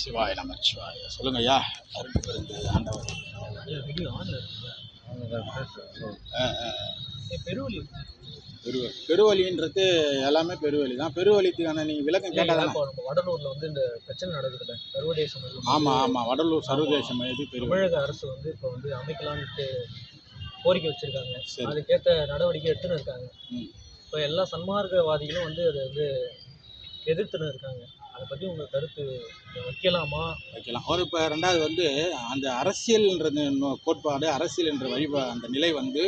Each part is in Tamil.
சிவாய நமச்சிவாய. சொல்லுங்க ஐயா. அருட்பெருந்து ஆண்டவர். பெருவழி பெருவழின்றது எல்லாமே பெருவழி தான். பெருவழிக்கான நீங்கள் விளக்கம் கேட்டால் தானே. வடலூரில் வந்து இந்த பிரச்சனை நடக்குதுல்ல, சர்வதேச ஆமாம் ஆமாம், வடலூர் சர்வதேச மையத்து தமிழக அரசு வந்து இப்போ வந்து அமைக்கலான்ட்டு கோரிக்கை வச்சுருக்காங்க. அதுக்கேற்ற நடவடிக்கை எடுத்துன்னு இருக்காங்க. இப்போ எல்லா சன்மார்க்கவாதிகளும் வந்து அதை வந்து எதிர்த்துன்னு இருக்காங்க. அதை பற்றி உங்கள் கருத்து வைக்கலாம். ஒரு இப்போ ரெண்டாவது வந்து அந்த அரசியல்ன்றது கோட்பாடு, அரசியல் என்ற அந்த நிலை வந்து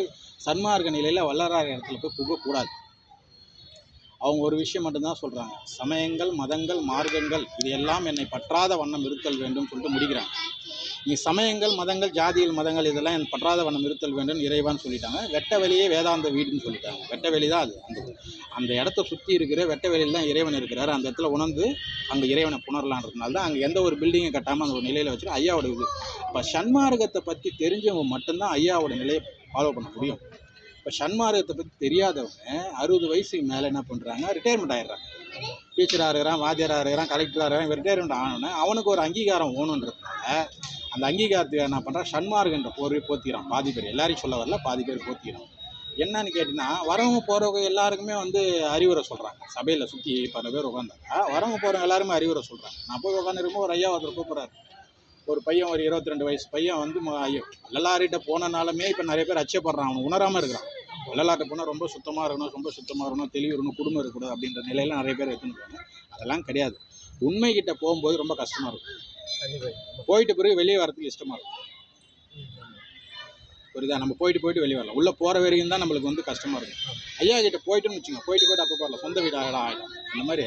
சன்மார்க்க நிலையில் வல்லரார் இடத்துல போய் புகக்கூடாது. அவங்க ஒரு விஷயம் மட்டும்தான் சொல்கிறாங்க, சமயங்கள் மதங்கள் மார்க்கங்கள் இது எல்லாம் என்னை பற்றாத வண்ணம் இருத்தல் வேண்டும் சொல்லிட்டு முடிக்கிறாங்க. நீ சமயங்கள் மதங்கள் ஜாதிகள் மதங்கள் இதெல்லாம் என் பற்றாத வண்ணம் இருத்தல் வேண்டும் இறைவான்னு சொல்லிட்டாங்க. வெட்ட வெளியே வேதாந்த வீடுன்னு சொல்லிட்டாங்க. வெட்ட வெளி தான் அது. அந்த இடத்த சுற்றி இருக்கிற வெட்ட வெளியில் தான் இறைவன் இருக்கிறார். அந்த இடத்துல உணர்ந்து அங்கே இறைவனை புணரலான்றதுனால தான் அங்கே எந்த ஒரு பில்டிங்கை கட்டாமல் அந்த ஒரு நிலையில் வச்சுட்டு ஐயாவோட இது. இப்போ சன்மார்க்கத்தை பற்றி தெரிஞ்சவங்க மட்டும்தான் ஐயாவோட நிலையை ஃபாலோ பண்ண முடியும். இப்போ சன்மார்க்கத்தை பற்றி தெரியாதவங்க 60 வயசுக்கு மேலே என்ன பண்ணுறாங்க, ரிட்டையர்மெண்ட் ஆகிடுறாங்க. டீச்சராக இருக்கிறான், வாத்தியாராக இருக்கிறான், கலெக்டராக இருக்கிறான். ரிட்டையர்மெண்ட் ஆனோன்னே அவனுக்கு ஒரு அங்கீகாரம் வேணுன்றதுனால அந்த அங்கீகாரத்துக்கு என்ன பண்ணுறான், சன்மார்க்கன்ற போர்வை போத்திக்கிறான். பாதி பேர், எல்லாரையும் சொல்ல வரல, பாதி பேர் போத்திக்கிறான். என்னன்னு கேட்டிங்கன்னா, வரவங்க போகிறவங்க எல்லாருக்குமே வந்து அறிவுரை சொல்கிறாங்க. சபையில் சுற்றி 10 பேர் உட்காந்தாங்க, வரவங்க போகிறவங்க எல்லாருமே அறிவுரை சொல்கிறாங்க. நான் போய் உட்காந்துருக்கும்போது ஒரு ஐயா ஒருத்தர் கூப்பிட்றாரு. ஒரு பையன், ஒரு 22 வயசு பையன் வந்து வள்ளலார்கிட்ட போனனாலுமே இப்போ நிறைய பேர் அச்சப்படுறான். அவன் உணராமல் இருக்கிறான். வள்ளலார்கிட்ட போனால் ரொம்ப சுத்தமாக இருக்கணும், ரொம்ப சுத்தமாக இருக்கணும், தெளிவு இருக்கணும், குடும்பம் இருக்கக்கூடாது அப்படின்ற நிலையில் நிறைய பேர் எடுத்துன்னு. அதெல்லாம் கிடையாது. உண்மைகிட்ட போகும்போது ரொம்ப கஷ்டமாக இருக்கும். போயிட்டு பிறகு வெளியே வரதுக்கு இஷ்டமாக இருக்கும். புரியுதா? நம்ம போயிட்டு வெளியே வரலாம். உள்ளே போகிற வரைக்கும் தான் நம்மளுக்கு வந்து கஷ்டமாக இருக்கும். ஐயா கிட்ட போயிட்டுன்னு வச்சுங்க, போயிட்டு அப்போ போகலாம், சொந்த வீடு ஆகிடும். அந்த மாதிரி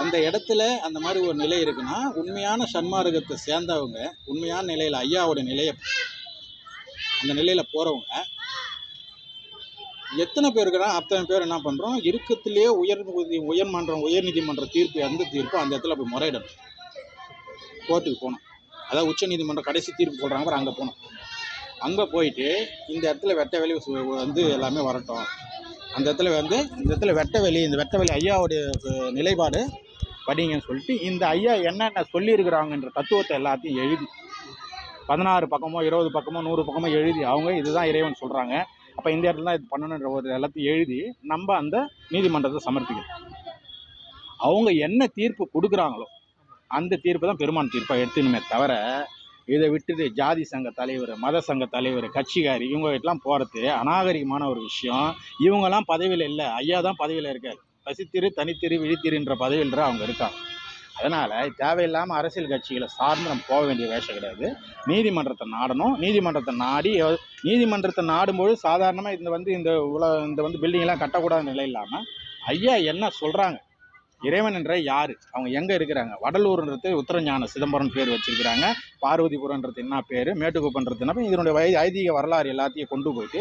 அந்த இடத்துல அந்த மாதிரி ஒரு நிலை இருக்குன்னா, உண்மையான சன்மார்க்கத்தை சேர்ந்தவங்க, உண்மையான நிலையில் ஐயாவோட நிலையை அந்த நிலையில் போகிறவங்க எத்தனை பேர் இருக்கிறாங்க, அத்தனை பேர் என்ன பண்ணுறோம், இருக்கத்திலே உயர்நீதிமன்ற தீர்ப்பு எந்த தீர்ப்பு அந்த இடத்துல போய் முறையிடணும். கோர்ட்டுக்கு போகணும். அதாவது உச்ச நீதிமன்றம் கடைசி தீர்ப்பு சொல்கிறாங்க, அங்கே போகணும். அங்கே போயிட்டு இந்த இடத்துல வெட்ட வெளி வந்து எல்லாமே வரட்டும். அந்த இடத்துல வந்து இந்த இடத்துல இந்த வெட்ட வெளி ஐயாவுடைய நிலைப்பாடு படிங்கன்னு சொல்லிட்டு இந்த ஐயா என்னென்ன சொல்லியிருக்கிறாங்கன்ற தத்துவத்தை எல்லாத்தையும் எழுதி 16 பக்கமோ 20 பக்கமோ 100 பக்கமோ எழுதி அவங்க இதுதான் இறைவன் சொல்கிறாங்க, அப்போ இந்த இடத்துல தான் இது பண்ணணுன்ற ஒரு எல்லாத்தையும் எழுதி நம்ம அந்த நீதிமன்றத்தை சமர்ப்பிக்கணும். அவங்க என்ன தீர்ப்பு கொடுக்குறாங்களோ அந்த தீர்ப்பு தான் பெருமான் தீர்ப்பாக எடுத்துணுமே தவிர, இதை விட்டுட்டு ஜாதி சங்க தலைவர், மத சங்க தலைவர், கட்சிக்காரி இவங்ககிட்டலாம் போகிறது அநாகரிகமான ஒரு விஷயம். இவங்கெல்லாம் பதவியில் இல்லை, ஐயா தான் பதவியில் இருக்கார். பசித்திரு தனித்திரு விழித்திருன்ற பதவியில் அவங்க இருக்காங்க. அதனால் தேவையில்லாமல் அரசியல் கட்சிகளை சார்ந்து நம்ம போக வேண்டிய வேஷம் கிடையாது. நீதிமன்றத்தை நாடணும். நீதிமன்றத்தை நாடும்போது சாதாரணமாக இந்த பில்டிங்கெல்லாம் கட்டக்கூடாத நிலை இல்லாமல் ஐயா என்ன சொல்கிறாங்க, இறைவன் என்ற யார், அவங்க எங்கே இருக்கிறாங்க, வடலூர்ன்றது உத்தரஞான சிதம்பரம் பேர் வச்சுருக்கிறாங்க, பார்வதிபுரன்றது என்ன பேர், மேட்டுக்குப்பன்றது என்ன, இதனுடைய ஐதீக வரலாறு எல்லாத்தையும் கொண்டு போயிட்டு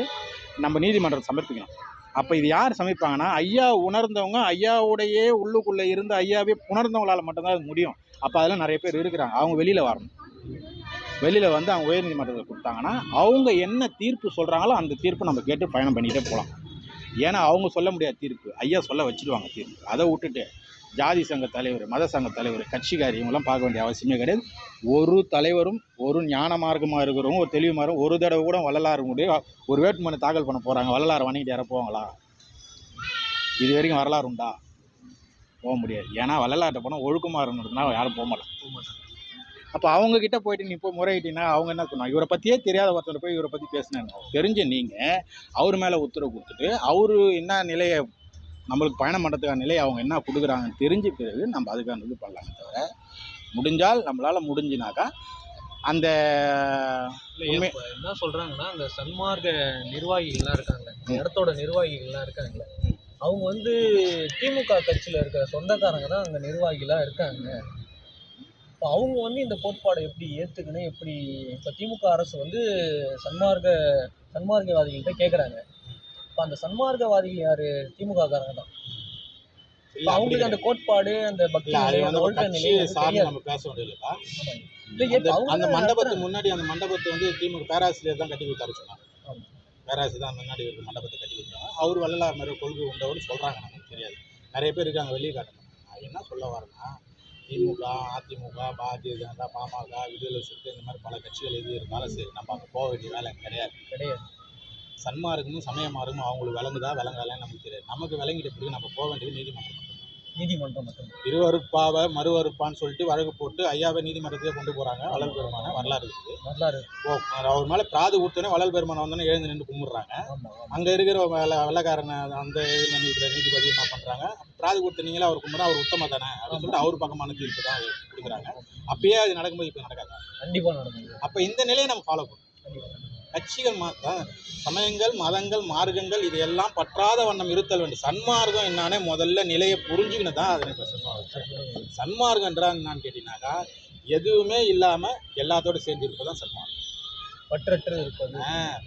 நம்ம நீதிமன்றத்தை சமர்ப்பிக்கணும். அப்போ இது யார் சமைப்பாங்கன்னா, ஐயா உணர்ந்தவங்க, ஐயாவுடைய உள்ளுக்குள்ளே இருந்து ஐயாவே உணர்ந்தவங்களால் மட்டும்தான் அது முடியும். அப்போ அதெல்லாம் நிறைய பேர் இருக்கிறாங்க. அவங்க வெளியில் வரணும். வெளியில் வந்து அவங்க உயர்நீதிமன்றத்தில் கொடுத்தாங்கன்னா அவங்க என்ன தீர்ப்பு சொல்கிறாங்களோ அந்த தீர்ப்பு நம்ம கேட்டு பயணம் பண்ணிகிட்டே போகலாம். ஏன்னா அவங்க சொல்ல முடியாத தீர்ப்பு ஐயா சொல்ல வச்சுடுவாங்க தீர்ப்பு. அதை விட்டுட்டு ஜாதி சங்க தலைவர், மத சங்க தலைவர், கட்சிக்காரி இவங்களாம் பார்க்க வேண்டிய அவசியமே கிடையாது. ஒரு தலைவரும் ஒரு ஞான மார்க்கமாக இருக்கிறவங்க, ஒரு தெளிவு மாறும் ஒரு தடவை கூட வள்ளலார் ஒரு வேட்புமனு தாக்கல் பண்ண போகிறாங்க, வள்ளலார் வணங்கிட்டு யாரை போவாங்களா? இது வரைக்கும் வரலாறு உண்டா? போக முடியாது. ஏன்னா வள்ளலார்கிட்ட போனால் ஒழுக்கமாக இருந்ததுனால யாரும் போக மாட்டாங்க. அப்போ அவங்கக்கிட்ட போயிட்டு நீ இப்போ முறையிட்டீங்கன்னா அவங்க என்ன பண்ணுவாங்க, இவரை பற்றியே தெரியாத ஒருத்தர் போய் இவரை பற்றி பேசினேன் தெரிஞ்ச நீங்கள் அவர் மேலே உத்தரவு கொடுத்துட்டு அவர் என்ன நிலையை நம்மளுக்கு பயணம் பண்ணுறதுக்கான நிலையை அவங்க என்ன கொடுக்குறாங்கன்னு தெரிஞ்ச பிறகு நம்ம அதுக்கான இது பண்ணலாமே தவிர, முடிஞ்சால் நம்மளால் முடிஞ்சினாக்கா அந்த என்ன சொல்கிறாங்கன்னா, அந்த சன்மார்க்க நிர்வாகிகள்லாம் இருக்காங்க, இடத்தோட நிர்வாகிகள்லாம் இருக்காங்களே, அவங்க வந்து திமுக கட்சியில் இருக்கிற சொந்தக்காரங்க தான் அங்கே நிர்வாகிகளாக இருக்காங்க. இப்போ அவங்க வந்து இந்த கோட்பாடை எப்படி ஏற்றுக்கணும், எப்படி இப்போ திமுக அரசு வந்து சன்மார்க்கவாதிகள்கிட்ட கேட்குறாங்க. இப்போ அந்த சன்மார்க்கவாதிகள் யார்? திமுக காரங்க தான். அவங்களுக்கு அந்த கோட்பாடு, அந்த பக்தி நம்ம பேச வேண்டியதுப்பா. அந்த மண்டபத்துக்கு முன்னாடி அந்த மண்டபத்தை வந்து திமுக பேராசிரியர் தான் கட்டி கொடுத்தாரு சொன்னாங்க. பேராசிரியர் தான் முன்னாடி ஒரு மண்டபத்தை கட்டி கொடுத்தாங்க. அவர் வள்ளலார் மாதிரி கொள்கை உண்டவர்னு சொல்கிறாங்க. நமக்கு தெரியாது, நிறைய பேர் இருக்காங்க வெளியே காட்டணும். நான் என்ன சொல்ல வரேன்னா, திமுக, அதிமுக, பாரதிய ஜனதா, பாமக, விடுதலை சிறுத்தை இந்த மாதிரி பல கட்சிகள் எது இருந்தாலும் சரி நம்ம அங்கே போக வேண்டிய வேலை கிடையாது. கிடையாது. சன்மார்க்கமும் சமய மார்க்கமும் அவங்களுக்கு விளங்குதா விளங்கலைன்னு நமக்கு தெரியாது. நமக்கு விளங்கிட்ட பிறகு நம்ம போக வேண்டியது நீதிமன்றம் மட்டும். நீதிமன்றம் மட்டும்தான். திருவருட்பாவை மறுவறுப்பான்னு சொல்லிட்டு வழக்கு போட்டு ஐயாவை நீதிமன்றத்தையே கொண்டு போகிறாங்க. வள்ளல் பெருமான வரலாறு இருக்குது. வரலாறு. அவர் மேலே பிராது ஊர்த்தோடனே வள்ளல் பெருமானை வந்தோடனே எழுந்து நின்று கும்பிட்றாங்க. ஆமா, ஆமா. அங்கே இருக்கிற வெள்ளக்காரனை அந்த இதில் இருக்கிற நீதிபதி என்ன பண்ணுறாங்க, பிராது ஊர்த்தனீங்களே அவர் கும்பிட்றா அவர் உத்தம தானே அப்படின்னு சொல்லிட்டு அவர் பக்கமான தீர்ப்பு தான் கொடுக்குறாங்க. அப்பயே அது நடக்கும்போது இப்போ நடக்காது. கண்டிப்பா நடக்குது. அப்போ இந்த நிலையை நம்ம ஃபாலோ பண்ணணும். கண்டிப்பா. கட்சிகள் சமயங்கள், மதங்கள், மார்க்கங்கள் இதையெல்லாம் பற்றாத வண்ணம் இருத்தல் வேண்டும். சன்மார்க்கம் என்னானே முதல்ல நிலையை புரிஞ்சுக்கின்னு தான் அதனை இப்போ சொல்லுவாங்க. சன்மார்க்கன்றா என்னான்னு கேட்டீங்கன்னாக்கா, எதுவுமே இல்லாமல் எல்லாத்தோட சேர்ந்து இருப்பதான் சன்மார்க்கம். பற்றற்று இருப்பது.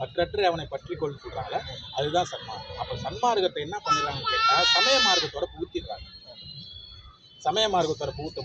பற்றற்று அவனை பற்றி கொண்டு சொல்கிறாங்களே அதுதான் சன்மார்க்கம். அப்போ சன்மார்க்கத்தை என்ன பண்ணிடுறாங்கன்னு கேட்டால் சமய மார்க்கத்தோட புகுத்திடுறாங்க. சமய மார்க்கத்தோட புகுத்தும்